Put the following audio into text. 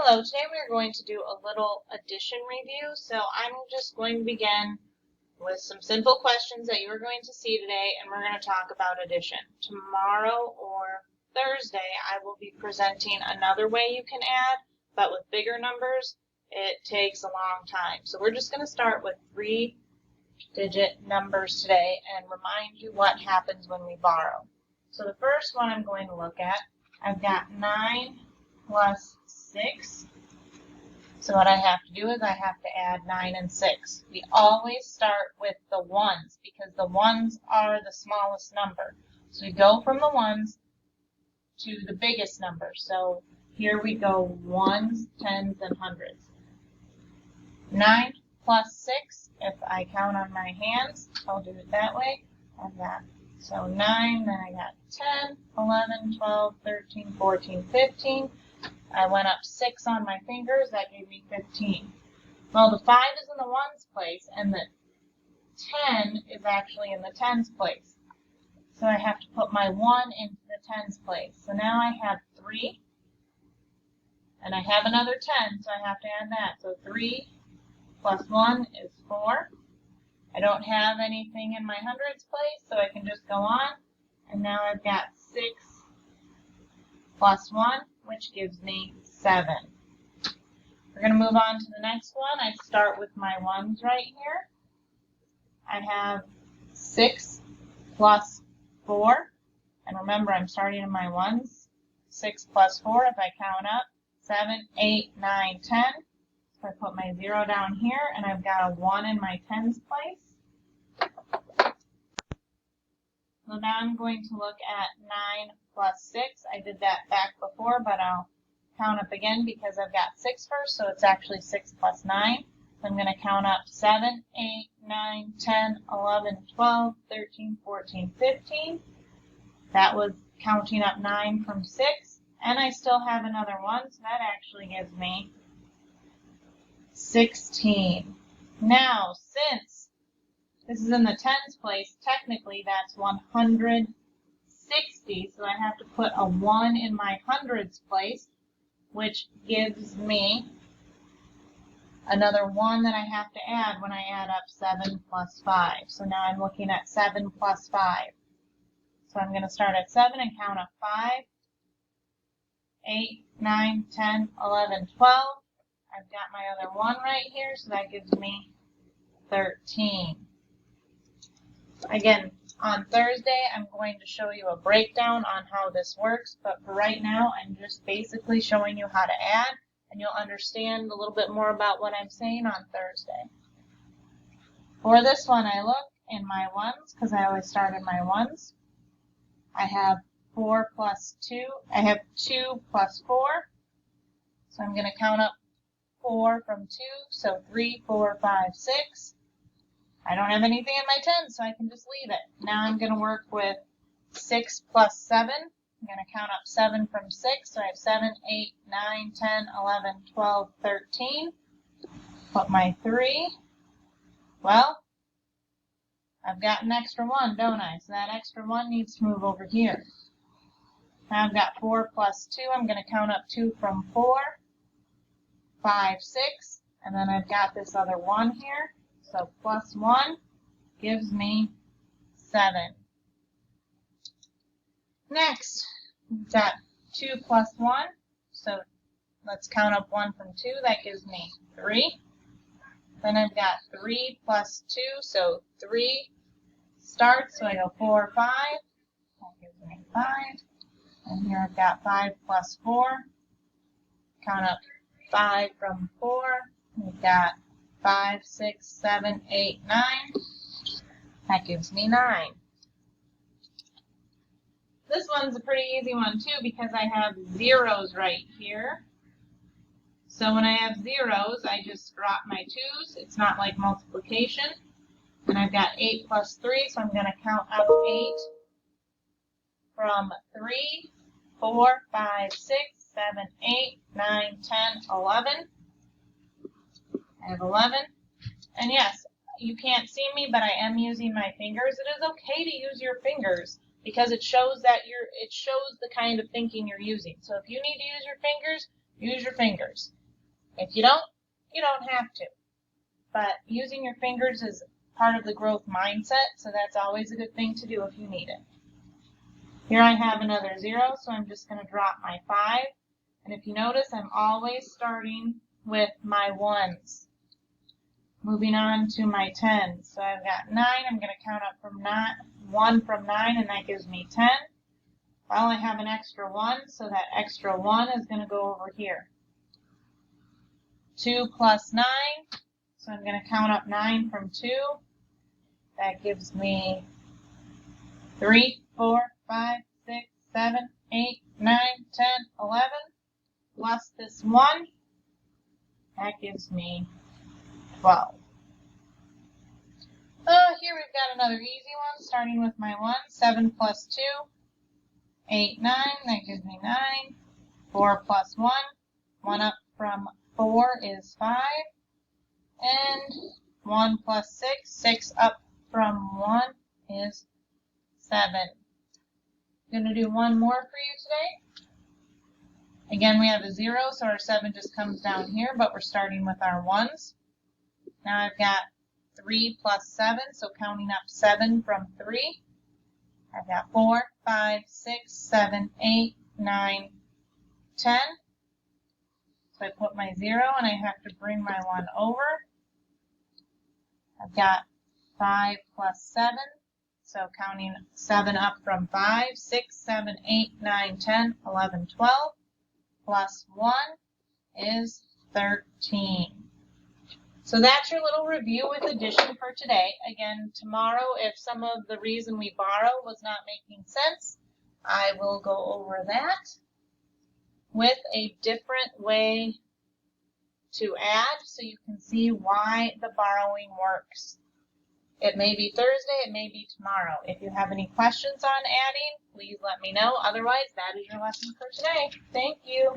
Hello, today we are going to do a little addition review. So I'm just going to begin with some simple questions that you are going to see today, and we're going to talk about addition. Tomorrow or Thursday, I will be presenting another way you can add, but with bigger numbers, it takes a long time. So we're just going to start with 3-digit numbers today and remind you what happens when we borrow. So the first one I'm going to look at, I've got 9 plus 6. So what I have to do is I have to add 9 and 6. We always start with the ones because the ones are the smallest number. So we go from the ones to the biggest number. So here we go ones, tens, and hundreds. 9 plus 6, if I count on my hands, I'll do it that way. I've got so 9, then I got 10, 11, 12, 13, 14, 15. I went up 6 on my fingers, that gave me 15. Well, the 5 is in the ones place, and the 10 is actually in the tens place. So I have to put my 1 into the tens place. So now I have 3, and I have another 10, so I have to add that. So 3 plus 1 is 4. I don't have anything in my hundreds place, so I can just go on. And now I've got 6 plus 1, which gives me 7. We're going to move on to the next one. I start with my ones right here. I have 6 plus 4. And remember, I'm starting in my ones. 6 plus 4, if I count up, 7, 8, 9, 10. So I put my 0 down here, and I've got a 1 in my tens place. So now I'm going to look at 9 plus 6. I did that back before, but I'll count up again because I've got 6 first, so it's actually 6 plus 9. So I'm going to count up 7, 8, 9, 10, 11, 12, 13, 14, 15. That was counting up 9 from 6, and I still have another 1, so that actually gives me 16. Now, since this is in the tens place, technically that's 160, so I have to put a 1 in my hundreds place, which gives me another 1 that I have to add when I add up 7 plus 5. So now I'm looking at 7 plus 5. So I'm going to start at 7 and count up 5, 8, 9, 10, 11, 12. I've got my other 1 right here, so that gives me 13. Again, on Thursday, I'm going to show you a breakdown on how this works, but for right now, I'm just basically showing you how to add, and you'll understand a little bit more about what I'm saying on Thursday. For this one, I look in my ones, because I always start in my ones. I have 4 plus 2. I have 2 plus 4, so I'm going to count up 4 from 2, so 3, 4, 5, 6. I don't have anything in my tens, so I can just leave it. Now I'm going to work with 6 plus 7. I'm going to count up 7 from 6, so I have 7, 8, 9, 10, 11, 12, 13. Put my 3. Well, I've got an extra 1, don't I? So that extra 1 needs to move over here. Now I've got 4 plus 2. I'm going to count up 2 from 4, 5, 6, and then I've got this other 1 here. So plus 1 gives me 7. Next, we've got 2 plus 1. So let's count up 1 from 2. That gives me 3. Then I've got 3 plus 2. So 3 starts. So I go 4, 5. That gives me 5. And here I've got 5 plus 4. Count up 5 from 4. We've got 5, 6, 7, 8, 9. That gives me 9. This one's a pretty easy one too because I have zeros right here. So when I have zeros, I just drop my 2's. It's not like multiplication. And I've got 8 plus 3, so I'm going to count up 8 from 3, 4, 5, 6, 7, 8, 9, 10, 11. I have 11. And yes, you can't see me, but I am using my fingers. It is okay to use your fingers because it shows that it shows the kind of thinking you're using. So if you need to use your fingers, Use your fingers. If you don't, you don't have to. But using your fingers is part of the growth mindset, so that's always a good thing to do if you need it. Here I have another 0, so I'm just going to drop my 5. And if you notice, I'm always starting with my 1s. Moving on to my 10s. So I've got 9. I'm going to count up from 1 from 9, and that gives me 10. Well, I have an extra 1, so that extra 1 is going to go over here. 2 plus 9. So I'm going to count up 9 from 2. That gives me 3, 4, 5, 6, 7, 8, 9, 10, 11. Plus this 1. That gives me 12. Here we've got another easy one, starting with my 1. 7 plus 2. 8, 9. That gives me 9. 4 plus 1. 1 up from 4 is 5. And 1 plus 6, 6 up from 1 is 7. I'm going to do one more for you today. Again, we have a 0, so our 7 just comes down here, but we're starting with our 1s. Now I've got 3 plus 7, so counting up 7 from 3. I've got 4, 5, 6, 7, 8, 9, 10. So I put my 0, and I have to bring my 1 over. I've got 5 plus 7, so counting 7 up from 5, 6, 7, 8, 9, 10, 11, 12, plus 1 is 13. So that's your little review with addition for today. Again, tomorrow, if some of the reason we borrow was not making sense, I will go over that with a different way to add so you can see why the borrowing works. It may be Thursday, it may be tomorrow. If you have any questions on adding, please let me know. Otherwise, that is your lesson for today. Thank you.